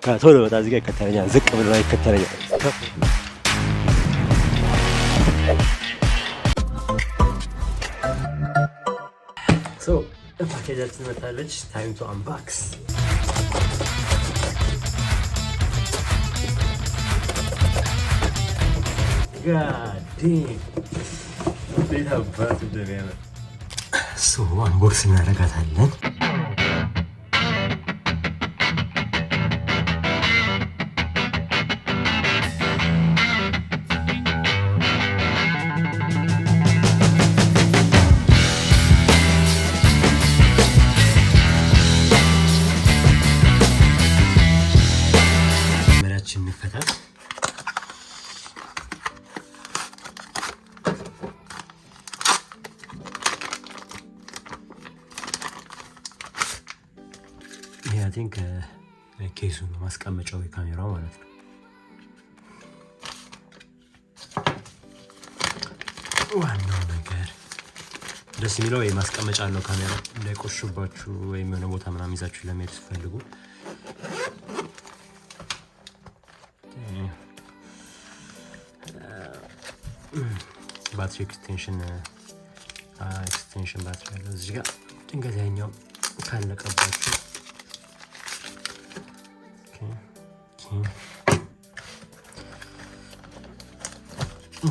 ቶሎ ወጣ እዚህ ጋር ይከተለኛል ዝቅ ብሎ ይከተለኛል ሶ ፓኬጃችን መጣለች ታይም ቱ አንባክስ God damn. They have birth together. So unboxing እናደርጋታለን. መራችን እንፈታት. I think ኬሱ ነው ማስቀመጫው የካሜራው ማለት ነው። ዋናው ነገር ደስ የሚለው የማስቀመጫ አለው ካሜራ እንዳይቆሽባችሁ ወይም የሆነ ቦታ ምናምን ይዛችሁ ለመሄድ ስትፈልጉ ባትሪ ኤክስቴንሽን ባትሪ አለው እዚህ ጋር ድንገት ያኛው ካለቀባችሁ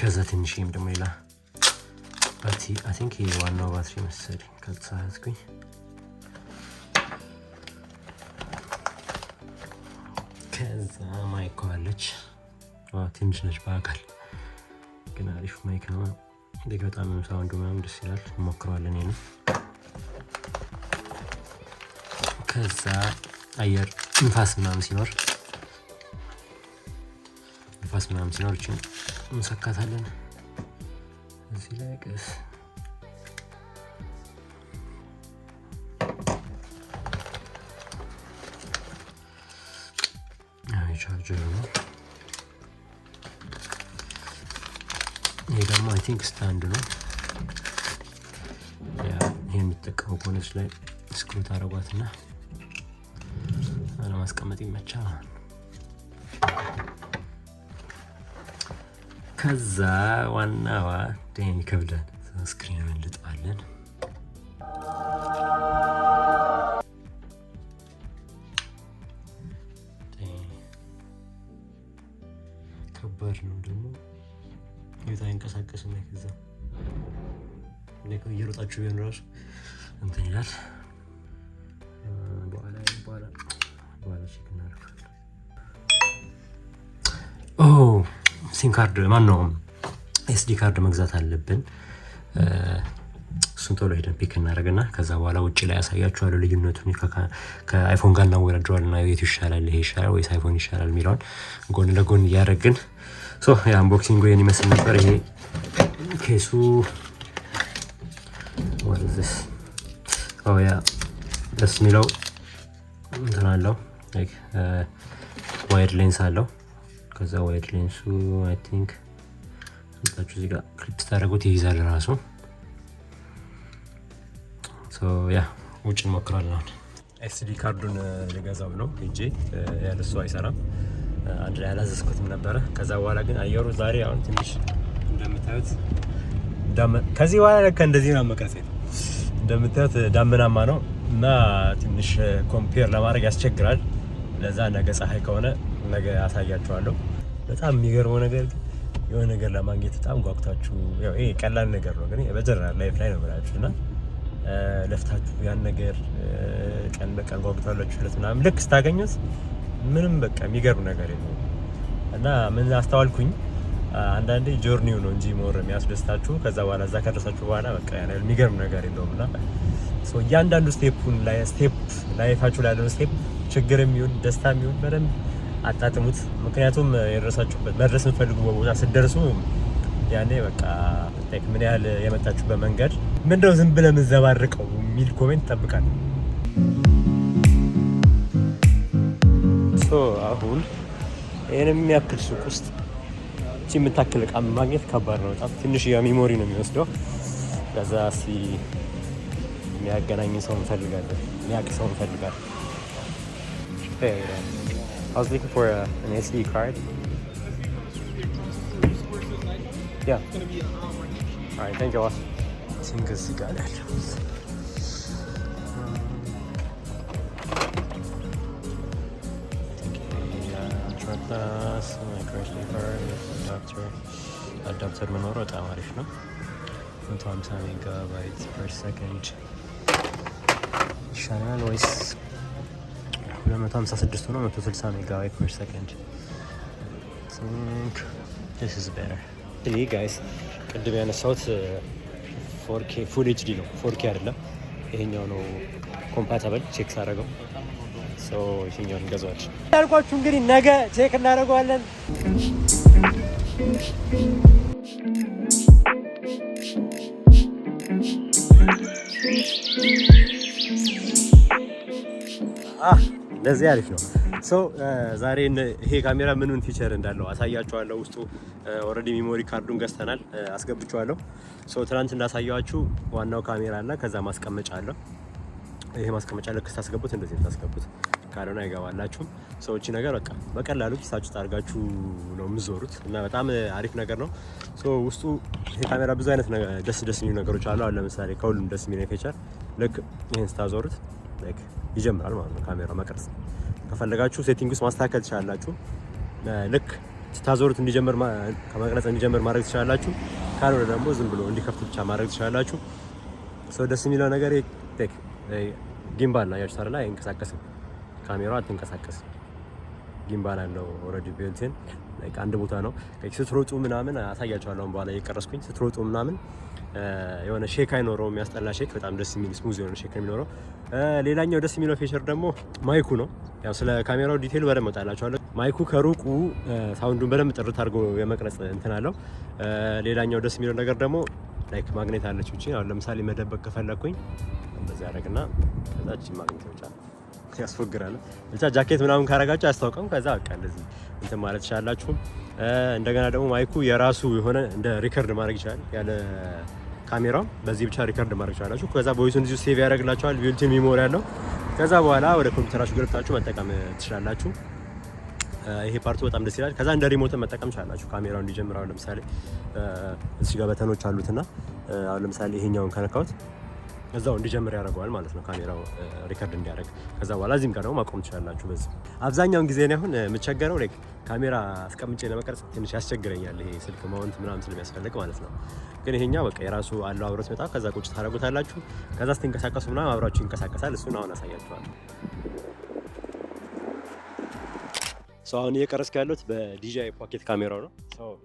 ከዛ ትንሽም ደግሞ ሌላ ባትሪ አይ ቲንክ ዋናው ባትሪ መሰለኝ ከተሳሳትኩኝ ከዛ ማይክ አለች ትንሽ ነች በአካል ግን አሪፍ ማይክ ነው በጣም ሳውንዱ ምናምን ደስ ይላል እንሞክረዋለን ይሄን ከዛ አየር ንፋስ ምናምን ሲኖር እቺን እንሰካታለን እዚህ ላይ ቀስ ቻርጀር ነው ይሄ ደግሞ አይ ቲንክ ስታንድ ነው ያ ይሄ የሚጠቀመው ኮኔክስ ላይ ስክሩ ታረጓትና ለማስቀመጥ ይመቻል ከዛ ዋናዋ ደም ይከብዳል ስክሪኑን እንልጣለን ከባድ ነው ደግሞ የታንቀሳቀስና ከዛ ለቆ እየሮጣችሁ ቢሆን ራሱ እንትን ይላል በኋላ ቼክ እናደርጋለን ሲም ካርድ ማነው ኤስዲ ካርድ መግዛት አለብን እሱን ቶሎ ሄደን ፒክ እናደርግና ከዛ በኋላ ውጪ ላይ ያሳያችኋለሁ ልዩነቱን ከአይፎን ጋር እናወዳድረዋልና የቱ ይሻላል ይሄ ይሻላል ወይስ አይፎን ይሻላል የሚለውን ጎን ለጎን እያደረግን ሶ ያ አንቦክሲንግ ወይን ይመስል ነበር ይሄ ኬሱ what is this ያ ደስ የሚለው እንትን አለው ላይክ ዋይድ ሌንስ አለው ከዛ ዋይድ ሌንሱ አይ ቲንክ እንታችሁ እዚህ ጋር ክሊፕ ታደርጉት ይይዛል ራሱ ሶ ያ ውጭ እንሞክራለን ኤስዲ ካርዱን ልገዛው ነው እንጂ ያለሱ አይሰራም አንድ ላይ አላዘዝኩትም ነበር ከዛ በኋላ ግን አየሩ ዛሬ አሁን ትንሽ እንደምታዩት ከዚህ በኋላ ለካ እንደዚህ ነው መቀሰት እንደምታዩት ዳመናማ ነው እና ትንሽ ኮምፔር ለማድረግ ያስቸግራል ለዛ ነገ ፀሐይ ከሆነ ነገ አሳያችኋለሁ በጣም የሚገርመው ነገር የሆነ ነገር ለማግኘት በጣም ጓጉታችሁ ያው ይሄ ቀላል ነገር ነው ግን በጀነራል ላይፍ ላይ ነው ብላችሁና ለፍታችሁ ያን ነገር ቀን በቀን ጓጉታላችሁ ለምናምን ልክ ስታገኙት ምንም በቃ የሚገርም ነገር የለም እና ምን አስተዋልኩኝ አንዳንዴ ጆርኒው ነው እንጂ ሞር የሚያስደስታችሁ ከዛ በኋላ እዛ ከደረሳችሁ በኋላ በቃ ያን የሚገርም ነገር የለውምና ሶ እያንዳንዱ ስቴፑን ላይ ስቴፕ ላይፋችሁ ላይ ያለው ስቴፕ ችግርም ይሁን ደስታም ይሁን በደንብ አጣጥሙት ምክንያቱም የደረሳችሁበት መድረስ የምትፈልጉ ቦታ ስትደርሱ ያኔ በቃ ምን ያህል የመጣችሁበት መንገድ ምንድነው ዝም ብለህ ምዘባርቀው የሚል ኮሜንት ጠብቃለሁ ሶ አሁን ይሄንም የሚያክል ሱቅ ውስጥ እቺ የምታክል እቃ ማግኘት ከባድ ነው በጣም ትንሽ የሚሞሪ ነው የሚወስደው ከዛ የሚያገናኝ ሰው እንፈልጋለን የሚያውቅ ሰው እንፈልጋለን I was looking for an SD card. Yeah. It's gonna be Alright, thank you. I think it's got it. አዳፕተር መኖሩ በጣም አሪፍ ነው። 150 ሜጋባይት ፐር ሰከንድ ይሻላል ወይስ 256 ሆኖ 160 ሜጋባይት ፐር ሰከንድ? ቲንክ this is better. እኔ ጋይስ ቅድም ያነሳሁት 4K ፉል ኤችዲ ነው፣ 4K አይደለም። ይሄኛው ነው ኮምፓታብል ቼክ ሳደርገው ይሄኛውን እንገዛዋለን ያልኳችሁ። እንግዲህ ነገ ቼክ እናደርገዋለን። እንደዚህ አሪፍ ነው። ዛሬ ይሄ ካሜራ ምን ፊቸር እንዳለው አሳያችኋለሁ። ውስጡ ኦልሬዲ ሜሞሪ ካርዱን ገዝተናል፣ አስገብቼዋለሁ። ትናንት እንዳሳያችሁ ዋናው ካሜራ እና ከዛ ማስቀመጫ አለው። ይሄ ማስቀመጫ ልክ ስታስገቡት እንደዚህ ታስገቡት፣ ካልሆነ አይገባላችሁም። ሰዎች ነገር በቃ በቀላሉ ኪሳችሁ ታርጋችሁ ነው የምዞሩት እና በጣም አሪፍ ነገር ነው። ውስጡ ይሄ ካሜራ ብዙ አይነት ደስ የሚሉ ነገሮች አሉ። አሁን ለምሳሌ ከሁሉም ደስ የሚለው ፊቸር ልክ ይሄን ስታዞሩት ላይክ ይጀምራል ማለት ነው ካሜራ መቅረጽ። ከፈለጋችሁ ሴቲንግ ውስጥ ማስተካከል ትችላላችሁ። ልክ ስታዞሩት እንዲጀምር ከመቅረጽ እንዲጀምር ማድረግ ትችላላችሁ። ካልሆነ ደግሞ ዝም ብሎ እንዲከፍት ብቻ ማድረግ ትችላላችሁ። ደስ የሚለው ነገር ጊምባል ነው። ያያችሁት አይደል? አይንቀሳቀስም፣ ካሜራው አትንቀሳቀስም። ጊምባል አለው ኦልሬዲ ቢልቲን። ላይክ አንድ ቦታ ነው። ስትሮጡ ምናምን አሳያችኋለሁ አሁን በኋላ እየቀረስኩኝ። ስትሮጡ ምናምን የሆነ ሼክ አይኖረውም፣ የሚያስጠላ ሼክ፣ በጣም ደስ የሚል ስሙዝ የሆነ ሼክ ነው የሚኖረው። ሌላኛው ደስ የሚለው ፊቸር ደግሞ ማይኩ ነው። ያው ስለ ካሜራው ዲቴል በደንብ እወጣላችኋለሁ። ማይኩ ከሩቁ ሳውንዱን በደንብ ጥርት አድርጎ የመቅረጽ እንትን አለው። ሌላኛው ደስ የሚለው ነገር ደግሞ ላይክ ማግኔት አለች እቺ። አሁን ለምሳሌ መደበቅ ከፈለኩኝ እንደዚህ ያደርግና ከዛ እቺ ማግኔት ብቻ ያስፎግራል። ብቻ ጃኬት ምናምን ካረጋችሁ አያስታውቅም። ከዛ በቃ እንደዚህ እንትን ማለት ትችላላችሁ። እንደገና ደግሞ ማይኩ የራሱ የሆነ እንደ ሪከርድ ማድረግ ይችላል። ያለ ካሜራው በዚህ ብቻ ሪከርድ ማድረግ ትችላላችሁ። ከዛ ቮይሱን እዚሁ ሴቭ ያደርግላችኋል። ቢልቲን ሜሞሪ ያለው። ከዛ በኋላ ወደ ኮምፒውተራችሁ ገብታችሁ መጠቀም ትችላላችሁ። ይሄ ፓርቱ በጣም ደስ ይላል። ከዛ እንደ ሪሞትን መጠቀም ትችላላችሁ ካሜራው እንዲጀምር። አሁን ለምሳሌ እዚህ ጋር በተኖች አሉትና አሁን ለምሳሌ ይሄኛውን ከነካሁት እዛው እንዲጀምር ያደርገዋል ማለት ነው፣ ካሜራው ሪከርድ እንዲያደርግ። ከዛ በኋላ እዚህም ጋር ደግሞ ማቆም ትችላላችሁ። በዚህ አብዛኛውን ጊዜ ነው አሁን የምቸገረው ላይክ ካሜራ አስቀምጬ ለመቅረጽ ትንሽ ያስቸግረኛል፣ ይሄ ስልክ ማውንት ምናምን ስለሚያስፈልግ ማለት ነው። ግን ይሄኛው በቃ የራሱ አለው አብሮት መጣ። ከዛ ቁጭ ታደርጉታላችሁ። ከዛ ስትንቀሳቀሱ ምናምን አብራችሁ ይንቀሳቀሳል። እሱን አሁን አሳያችኋለሁ። አሁን እየቀረስኩ ያለሁት በዲጂአይ ፖኬት ካሜራው ነው።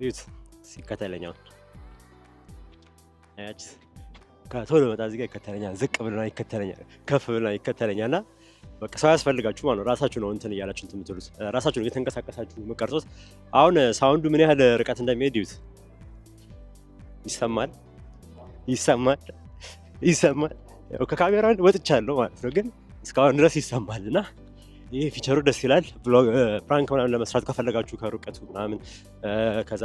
እዩት፣ ሲከተለኛው አያች ከቶሎ መጣ። እዚህ ጋር ይከተለኛል፣ ዝቅ ብሎና ይከተለኛል፣ ከፍ ብሎና ይከተለኛል። እና በቃ ሰው ያስፈልጋችሁ ማለት ነው። ራሳችሁ ነው እንትን እያላችሁ እንትን የምትሉት፣ ራሳችሁ ነው እየተንቀሳቀሳችሁ የምትቀርጹት። አሁን ሳውንዱ ምን ያህል ርቀት እንደሚሄድ እዩት። ይሰማል። ያው ከካሜራው ወጥቻለሁ ማለት ነው፣ ግን እስካሁን ድረስ ይሰማል። እና ይሄ ፊቸሩ ደስ ይላል። ብሎግ ፕራንክ ምናምን ለመስራት ከፈለጋችሁ ከሩቀቱ ምናምን፣ ከዛ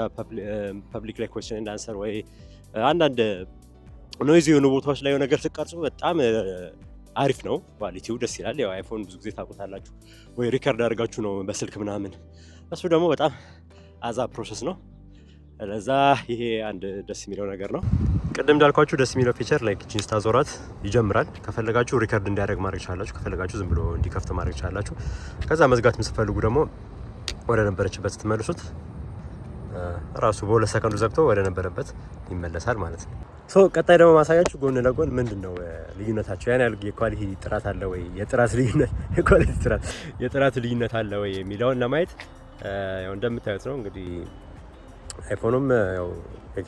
ፐብሊክ ላይ ኮስችን ኤንድ አንሰር ወይ አንዳንድ ኖይዝ የሆኑ ቦታዎች ላይ ነገር ስትቀርጹ በጣም አሪፍ ነው። ኳሊቲው ደስ ይላል። ያው አይፎን ብዙ ጊዜ ታውቁታላችሁ ወይ ሪከርድ አድርጋችሁ ነው በስልክ ምናምን። እሱ ደግሞ በጣም አዛ ፕሮሰስ ነው። ለዛ ይሄ አንድ ደስ የሚለው ነገር ነው። ቅድም እንዳልኳችሁ ደስ የሚለው ፊቸር ላይክ እቺን ስታዞራት ይጀምራል። ከፈለጋችሁ ሪከርድ እንዲያደርግ ማድረግ ትችላላችሁ፣ ከፈለጋችሁ ዝም ብሎ እንዲከፍት ማድረግ ትችላላችሁ። ከዛ መዝጋት የምትፈልጉ ደግሞ ወደ ነበረችበት ስትመልሱት ራሱ በሁለት ሰከንዱ ዘግቶ ወደ ነበረበት ይመለሳል ማለት ነው። ቀጣይ ደግሞ ማሳያችሁ ጎን ለጎን ምንድነው ልዩነታቸው፣ ያን ያህል የኳሊቲ ጥራት አለ ወይ፣ የጥራት ልዩነት አለ ወይ የሚለውን ለማየት ያው እንደምታዩት ነው እንግዲህ አይፎኑም ያው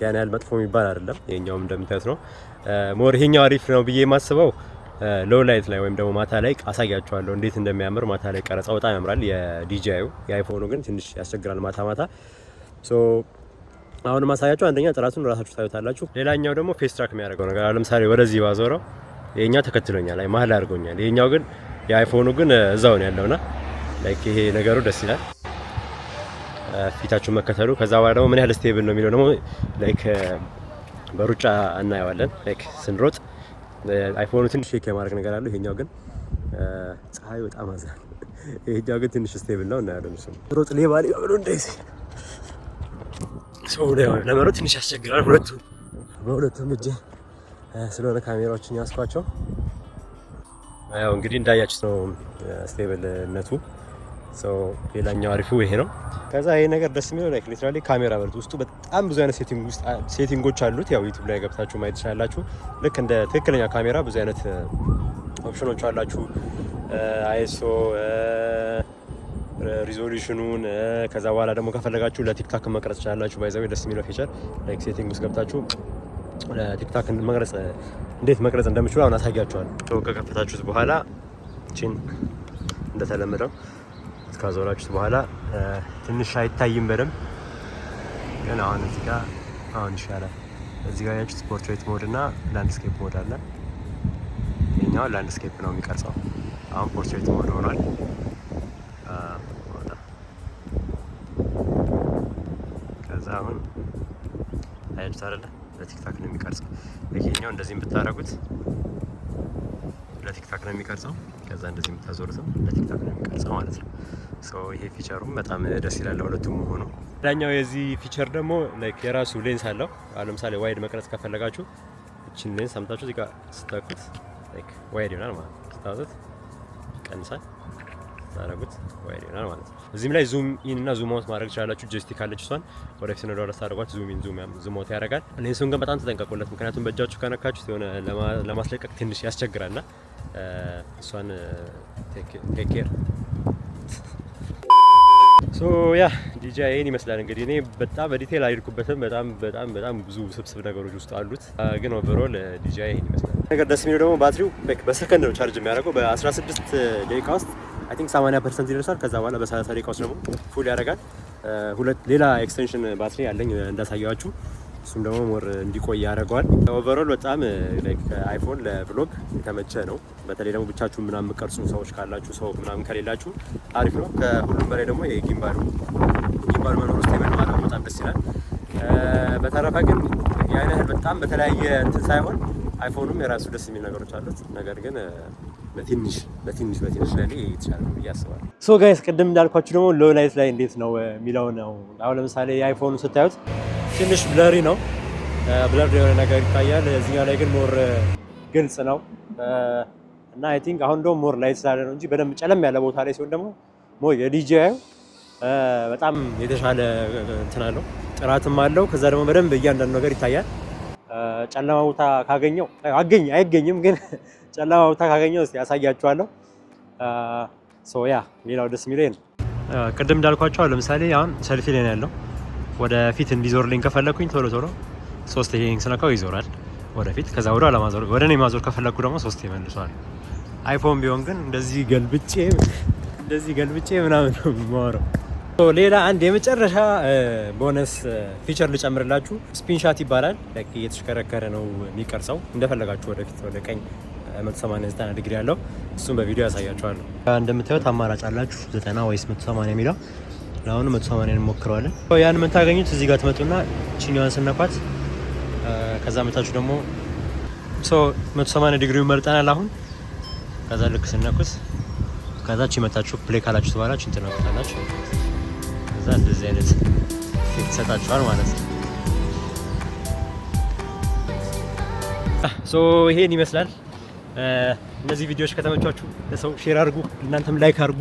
ያን ያህል መጥፎ የሚባል አይደለም። ይሄኛውም እንደምታዩት ነው። ሞር ይሄኛው አሪፍ ነው ብዬ የማስበው ሎው ላይት ላይ ወይም ደግሞ ማታ ላይ አሳያችኋለሁ እንዴት እንደሚያምር። ማታ ላይ ቀረጻው በጣም ያምራል የዲጂአዩ። የአይፎኑ ግን ትንሽ ያስቸግራል ማታ። አሁን ማሳያችሁ አንደኛ ጥራቱን ራሳችሁ ታዩታላችሁ። ሌላኛው ደግሞ ፌስ ትራክ የሚያደርገው ነገር አለ። ለምሳሌ ወደዚህ ባዞረው ይሄኛው ተከትሎኛል፣ አይ መሀል አድርጎኛል። ይሄኛው ግን የአይፎኑ ግን እዛው ነው ያለውና ላይክ ይሄ ነገሩ ደስ ይላል ፊታችሁን መከተሉ። ከዛ በኋላ ደግሞ ምን ያህል ስቴብል ነው የሚለው ደግሞ ላይክ በሩጫ እናየዋለን። ላይክ ስንሮጥ አይፎኑ ትንሽ ሼክ የማድረግ ነገር አለው። ይሄኛው ግን ፀሐይ በጣም አዛል ይሄኛው ግን ትንሽ ስቴብል ነው እና ያለው እሱ ሮጥ ሌባ ብሎ እንደዚህ ሰው ለመሮጥ ትንሽ ያስቸግራል። በሁለቱም እጄ ስለሆነ ካሜራዎችን ያስኳቸው ያው እንግዲህ እንዳያችሁት ነው ስቴብልነቱ። ሌላኛው አሪፉ ይሄ ነው። ከዛ ይሄ ነገር ደስ የሚለው ላይክ ሊትራሊ ካሜራ በርት ውስጡ በጣም ብዙ አይነት ሴቲንጎች አሉት። ያው ዩቲዩብ ላይ ገብታችሁ ማየት ትችላላችሁ። ልክ እንደ ትክክለኛ ካሜራ ብዙ አይነት ኦፕሽኖች አላችሁ። አይሶ ሪዞሉሽኑን ከዛ በኋላ ደግሞ ከፈለጋችሁ ለቲክታክ መቅረጽ ትችላላችሁ። ባይዘው ደስ የሚለው ፊቸር ላይክ ሴቲንግ ውስጥ ገብታችሁ ለቲክታክ መቅረጽ እንዴት መቅረጽ እንደምችሉ አሁን አሳያችኋለሁ። ከከፈታችሁት በኋላ እቺን እንደተለመደው ካዞራችሁት በኋላ ትንሽ አይታይም በደንብ ግን አሁን እዚህ ጋር አሁን ይሻላል። እዚህ ጋር ያችሁት ፖርትሬት ሞድ እና ላንድስኬፕ ሞድ አለ። ይሄኛው ላንድስኬፕ ነው የሚቀርጸው። አሁን ፖርትሬት ሞድ ሆኗል። ከዛ አሁን አያችሁት አይደለ? ለቲክታክ ነው የሚቀርጸው። ይሄኛው እንደዚህም ብታረጉት ለቲክታክ ነው የሚቀርጸው። ከዛ እንደዚህ የምታዞሩትም ለቲክታክ ነው የሚቀርጸው ማለት ነው። ይሄ ፊቸሩም በጣም ደስ ይላል ሁለቱም ሆኖ። ሌላኛው የዚህ ፊቸር ደግሞ ላይክ የራሱ ሌንስ አለው። አሁን ለምሳሌ ዋይድ መቅረጽ ከፈለጋችሁ እቺን ሌንስ ሰምታችሁ እዚህ ጋር ስታቁት ላይክ ዋይድ ይሆናል ማለት ነው። ስታውት ቀንሳል ታረጉት ዋይድ ይሆናል ማለት ነው። እዚህም ላይ ዙም ኢን እና ዙም አውት ማድረግ ትችላላችሁ። ጆይስቲክ አለች፣ እሷን ወደፊት ነው ወደ ታደርጓት ዙም ኢን ዙም አውት ያደርጋል። ሌንሱን ግን በጣም ተጠንቀቁለት፣ ምክንያቱም በእጃችሁ ከነካችሁት የሆነ ለማስለቀቅ ትንሽ ያስቸግራልና እሷን ቴክ ኬር። ያ ዲጂአይ ይሄን ይመስላል እንግዲህ። እኔ በጣም በዲቴል አልሄድኩበትም። በጣም ብዙ ስብስብ ነገሮች ውስጥ አሉት፣ ግን ኦቨርኦል ዲጂአይ ይሄን ይመስላል። ነገር ደስ የሚለው ደግሞ ባትሪው በሰከንድ ነው ቻርጅ የሚያደርገው። በ16 ደቂቃ ውስጥ አይ ቲንክ 80% ይደርሳል። ከዛ በኋላ በ30 ደቂቃ ውስጥ ደግሞ ፉል ያደርጋል። ሌላ ኤክስቴንሽን ባትሪ ያለኝ እንዳሳያችሁ፣ እሱም ደግሞ ሞር እንዲቆይ ያደርገዋል። ኦቨርኦል በጣም ላይክ አይፎን ለቭሎግ የተመቸ ነው። በተለይ ደግሞ ብቻችሁ ምናምን የምትቀርጹ ሰዎች ካላችሁ፣ ሰው ምናምን ከሌላችሁ አሪፍ ነው። ከሁሉም በላይ ደግሞ የጊምባሉ መኖር ውስጥ ማለት በጣም ደስ ይላል። በተረፈ ግን ያን ያህል በጣም በተለያየ እንትን ሳይሆን አይፎኑም የራሱ ደስ የሚል ነገሮች አሉት። ነገር ግን በትንሽ ላይ ይቻላል ብዬ አስባለሁ። ጋይስ ቅድም እንዳልኳችሁ ደግሞ ሎ ላይት ላይ እንዴት ነው የሚለው ነው። አሁን ለምሳሌ የአይፎኑ ስታዩት ትንሽ ብለሪ ነው፣ ብለር የሆነ ነገር ይታያል። እዚህኛው ላይ ግን ሞር ግልጽ ነው እና አይ ቲንክ አሁን ደግሞ ሞር ላይት ስላለ ነው እንጂ በደንብ ጨለም ያለ ቦታ ላይ ሲሆን ደግሞ ሞር የዲጂአይ በጣም የተሻለ እንትን አለው፣ ጥራትም አለው። ከዛ ደግሞ በደንብ እያንዳንዱ ነገር ይታያል። ጨለማ ቦታ ካገኘው አይገኝም፣ ግን ጨለማ ቦታ ካገኘው እስቲ ያሳያችኋለሁ። ያ ሌላው ደስ የሚለኝ ነው ቅድም እንዳልኳቸው ለምሳሌ አሁን ሰልፊ ላይ ነው ያለው። ወደፊት እንዲዞርልኝ ከፈለኩኝ ቶሎ 3 ይሄን ስነካው ይዞራል ወደፊት። ከዛ ወደ ኋላ ማዞር ወደ እኔ ማዞር ከፈለኩ ደግሞ 3 ይመልሷል። አይፎን ቢሆን ግን እንደዚህ ገልብጬ ምናምን ነው የማወራው። ሌላ አንድ የመጨረሻ ቦነስ ፊቸር ልጨምርላችሁ። ስፒንሻት ይባላል። ላይክ እየተሽከረከረ ነው የሚቀርጸው እንደፈለጋችሁ ወደፊት ወደ ቀኝ 180 ዲግሪ ያለው እሱም በቪዲዮ ያሳያችኋለሁ። እንደምታዩት አማራጭ አላችሁ 90 ወይስ 180 የሚለው። ለአሁኑ 180 እንሞክረዋለን። ያን የምታገኙት እዚህ ጋር ትመጡና ቺኛዋን ስነኳት ከዛ መታችሁ ደግሞ 180 ዲግሪውን መርጠናል አሁን። ከዛ ልክ ስነኩስ ከዛች መታችሁ ፕሌይ ካላችሁ በኋላ ቺን ትነኩታላችሁ። ከዛ እንደዚህ አይነት ኢፌክት ይሰጣችኋል ማለት ነው። ይሄን ይመስላል። እነዚህ ቪዲዮዎች ከተመቻችሁ ለሰው ሼር አድርጉ፣ እናንተም ላይክ አድርጉ፣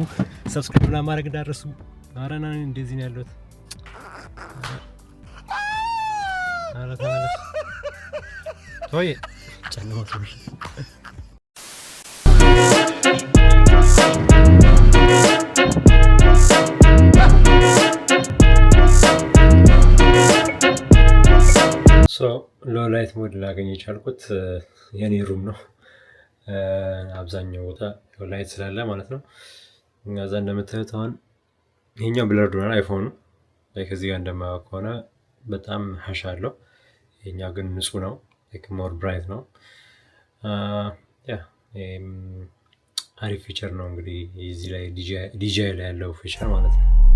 ሰብስክራይብ ለማድረግ እንዳትረሱ። አረና እንደዚህ ነው ያለው። ቶይ ጨለማ ነው። ሎ ላይት ሞድ ላገኝ የቻልኩት የኔ ሩም ነው። አብዛኛው ቦታ ላይት ስላለ ማለት ነው። እዛ እንደምታዩት አሁን ይሄኛው ብለርድ ሆኗል አይፎኑ ላይ ከዚህ ጋር እንደማያውቅ ከሆነ በጣም ሀሽ አለው። ይሄኛው ግን ንጹህ ነው፣ ሞር ብራይት ነው። አሪፍ ፊቸር ነው እንግዲህ እዚህ ላይ ዲጂአይ ላይ ያለው ፊቸር ማለት ነው።